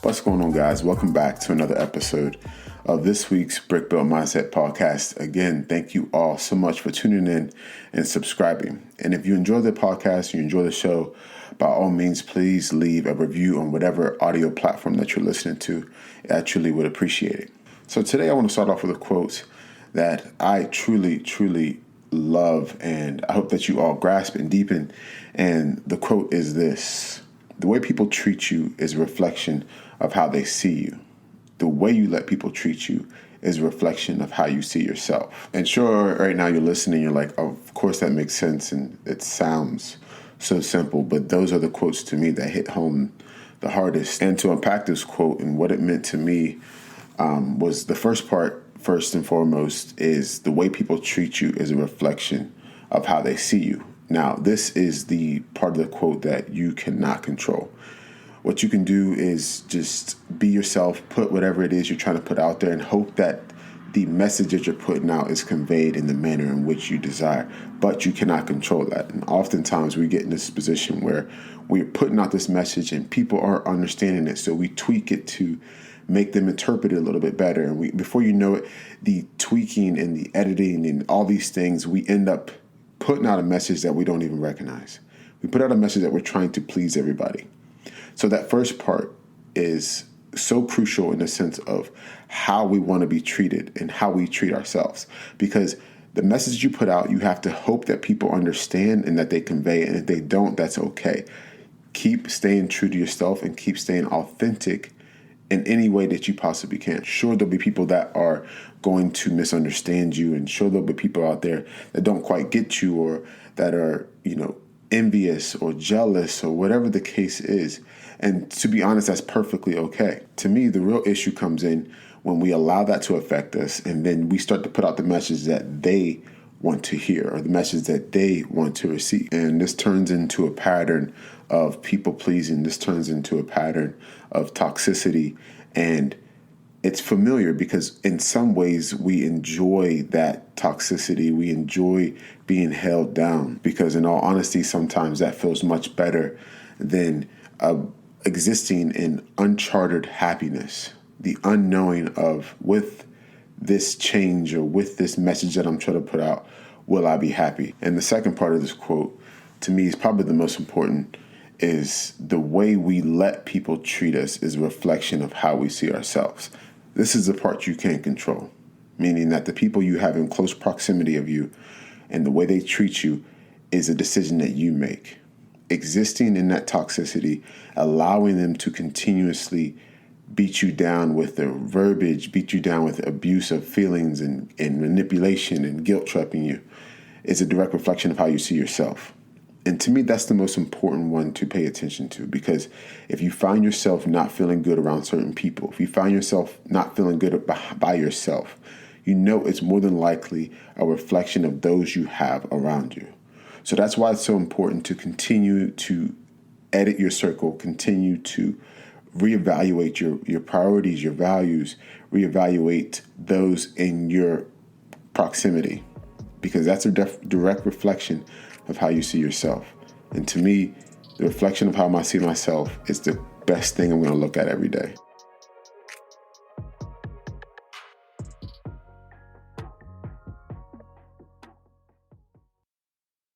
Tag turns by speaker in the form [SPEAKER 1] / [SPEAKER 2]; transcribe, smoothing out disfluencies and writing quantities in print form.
[SPEAKER 1] What's going on, guys? Welcome back to another episode of this week's Brick Built Mindset podcast. Again, thank you all so much for tuning in and subscribing. And if you enjoy the podcast, you enjoy the show, by all means, please leave a review on whatever audio platform that you're listening to. I truly would appreciate it. So today I want to start off with a quote that I truly love, and I hope that you all grasp and deepen. And the quote is this: the way people treat you is a reflection of how they see you. The way you let people treat you is a reflection of how you see yourself. And sure, right now you're listening, you're like, oh, of course that makes sense, and it sounds so simple, but those are the quotes to me that hit home the hardest. And to unpack this quote and what it meant to me was the first part. First and foremost is the way people treat you is a reflection of how they see you. Now, this is the part of the quote that you cannot control. What you can do is just be yourself, put whatever it is you're trying to put out there, and hope that the message that you're putting out is conveyed in the manner in which you desire. But you cannot control that. And oftentimes we get in this position where we're putting out this message and people aren't understanding it. So we tweak it to make them interpret it a little bit better. And before you know it, the tweaking and the editing and all these things, we end up putting out a message that we don't even recognize. We put out a message that we're trying to please everybody. So that first part is so crucial in the sense of how we want to be treated and how we treat ourselves. Because the message you put out, you have to hope that people understand and that they convey it. And if they don't, that's okay. Keep staying true to yourself and keep staying authentic in any way that you possibly can. Sure, there'll be people that are going to misunderstand you, and sure, there'll be people out there that don't quite get you, or that are, envious or jealous or whatever the case is. And to be honest, that's perfectly okay. To me, the real issue comes in when we allow that to affect us, and then we start to put out the message that they want to hear or the message that they want to receive. And this turns into a pattern of people pleasing. This turns into a pattern of toxicity. And it's familiar because in some ways we enjoy that toxicity. We enjoy being held down because, in all honesty, sometimes that feels much better than existing in uncharted happiness, the unknowing of, with this change or with this message that I'm trying to put out, will I be happy? And the second part of this quote, to me, is probably the most important, is the way we let people treat us is a reflection of how we see ourselves. This is the part you can't control, meaning that the people you have in close proximity of you and the way they treat you is a decision that you make. Existing in that toxicity, allowing them to continuously beat you down with their verbiage, beat you down with abuse of feelings and manipulation and guilt tripping you, is a direct reflection of how you see yourself. And to me, that's the most important one to pay attention to, because if you find yourself not feeling good around certain people, if you find yourself not feeling good by yourself, it's more than likely a reflection of those you have around you. So that's why it's so important to continue to edit your circle, continue to reevaluate your priorities, your values, reevaluate those in your proximity, because that's a direct reflection of how you see yourself. And to me, the reflection of how I see myself is the best thing I'm going to look at every day.